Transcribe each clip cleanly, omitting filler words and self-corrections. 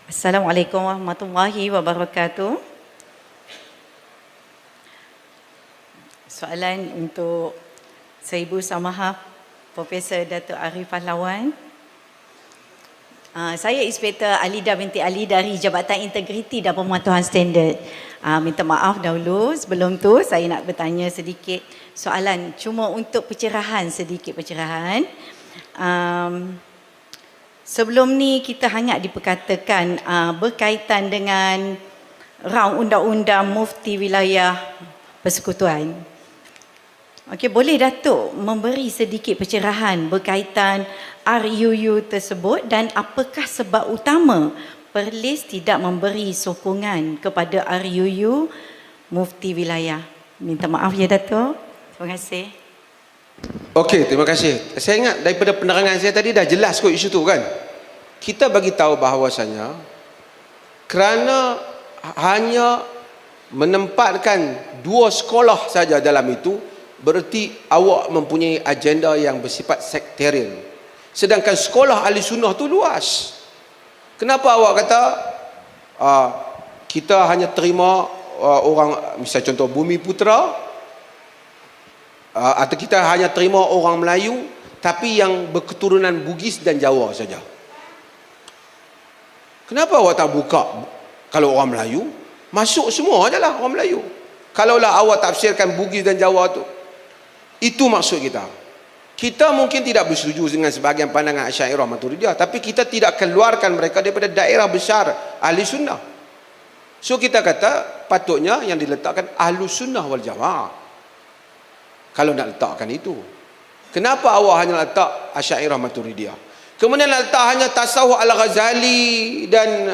Assalamualaikum warahmatullahi wabarakatuh. Soalan untuk Seribu Samahah Profesor Dato' Arif Pahlawan. Saya Inspektor Alida binti Ali dari Jabatan Integriti dan Pematuhan Standard. Minta maaf dahulu, sebelum tu saya nak bertanya sedikit soalan, cuma untuk pencerahan, sedikit pencerahan. Sebelum ni kita hangat diperkatakan berkaitan dengan raun undang-undang mufti wilayah persekutuan. Okey, boleh Datuk memberi sedikit pencerahan berkaitan RUU tersebut dan apakah sebab utama Perlis tidak memberi sokongan kepada RUU mufti wilayah? Minta maaf ya Datuk. Terima kasih. Okey, terima kasih. Saya ingat daripada penerangan saya tadi dah jelas kot isu tu kan. Kita bagi tahu bahawasanya kerana hanya menempatkan 2 sekolah saja dalam itu, bererti awak mempunyai agenda yang bersifat sektarian. Sedangkan sekolah ahli sunnah tu luas. Kenapa awak kata kita hanya terima orang, misal contoh Bumi Putera, atau kita hanya terima orang Melayu tapi yang berketurunan Bugis dan Jawa saja? Kenapa awak tak buka? Kalau orang Melayu masuk semua adalah orang Melayu. Kalaulah awak tafsirkan Bugis dan Jawa tu, itu maksud kita. Kita mungkin tidak bersetuju dengan sebahagian pandangan Asy'ariyah Maturidiyah, tapi kita tidak keluarkan mereka daripada daerah besar Ahli Sunnah. So kita kata patutnya yang diletakkan Ahlus Sunnah wal Jamaah. Kalau nak letakkan itu, kenapa awak hanya letak Asy'ariyah Maturidiyah? Kemudian letak hanya Tasawuf Al-Ghazali dan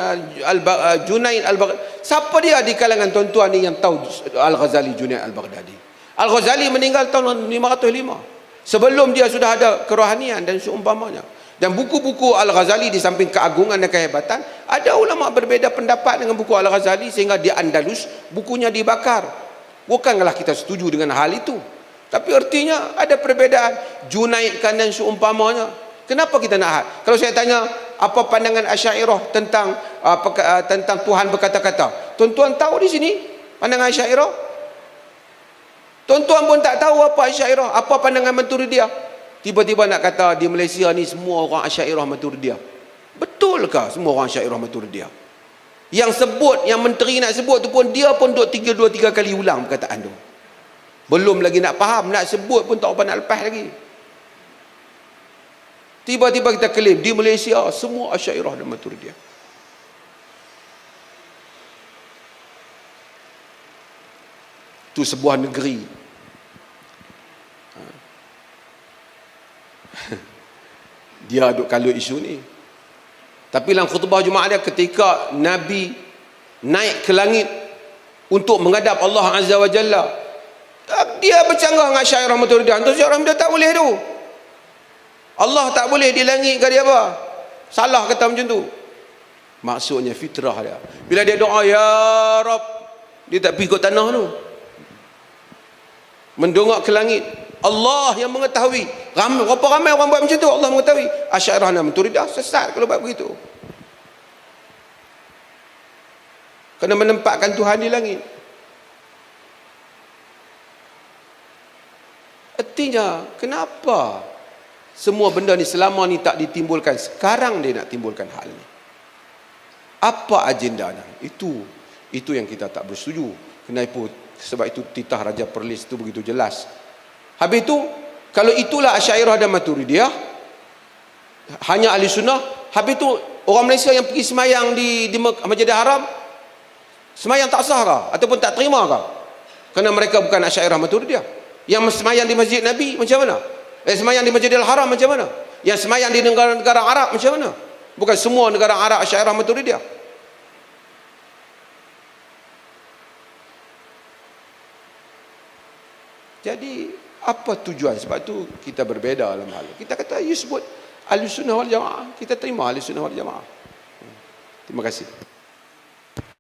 Junaid Al-Baghdadi. Siapa dia di kalangan tuan-tuan ni yang tahu Al-Ghazali, Junaid Al-Baghdadi? Al-Ghazali meninggal tahun 505. Sebelum dia sudah ada kerohanian dan seumpamanya. Dan buku-buku Al-Ghazali di samping keagungan dan kehebatan, ada ulama berbeza pendapat dengan buku Al-Ghazali sehingga di Andalus bukunya dibakar. Bukanlah kita setuju dengan hal itu, tapi artinya ada perbezaan. Junaid kan dan seumpamanya. Kenapa kita nak had? Kalau saya tanya apa pandangan Asy'ariyah tentang Tuhan berkata-kata, tuan-tuan tahu di sini pandangan Asy'ariyah? Tuan-tuan pun tak tahu apa Asy'ariyah, apa pandangan Maturidiyah. Tiba-tiba nak kata di Malaysia ni semua orang Asy'ariyah Maturidiyah. Betulkah semua orang Asy'ariyah Maturidiyah? Yang sebut, yang menteri nak sebut tu pun dia pun duk 2-3 kali ulang perkataan tu. Belum lagi nak faham, nak sebut pun tak apa nak lepas lagi. Tiba-tiba kita klaim di Malaysia semua Asy'ariyah dan Maturidiyah. Itu sebuah negeri. Dia duk kalut isu ni. Tapi dalam khutbah Jumaat dia, ketika Nabi naik ke langit untuk menghadap Allah Azza wa Jalla, dia bercanggah dengan Asy'ariyah Maturidiyah. Terus orang dia tak boleh tu. Allah tak boleh di langit ke dia apa? Salah kata macam tu. Maksudnya fitrah dia. Bila dia doa ya Rab, dia tak pergi ke tanah tu. Mendongak ke langit. Allah yang mengetahui. Berapa ramai orang buat macam tu, Allah mengetahui. Asy'ariyah dan Maturidiyah sesat kalau buat begitu. Kena menempatkan Tuhan di langit. Artinya, kenapa semua benda ni selama ni tak ditimbulkan, sekarang dia nak timbulkan hal ni? Apa agendanya? Itu yang kita tak bersetuju. Kenapa? Sebab itu titah Raja Perlis itu begitu jelas. Habis itu, kalau itulah Asy'ariyah dan Maturidiyah, hanya Ahli Sunnah, habis itu orang Malaysia yang pergi semayang di Masjidil Haram, semayang tak sah kah? Ataupun tak terima kah? Kerana mereka bukan Asy'ariyah Maturidiyah. Yang semayang di Masjid Nabi macam mana? Semayang di Masjidil Haram macam mana? Yang semayang di negara-negara Arab macam mana? Bukan semua negara Arab Asy'ariyah Maturidiyah. Jadi apa tujuan? Sebab tu kita berbeza dalam hal. Kita kata you sebut Ahlus Sunnah wal Jamaah, kita terima Ahlus Sunnah wal Jamaah. Terima kasih.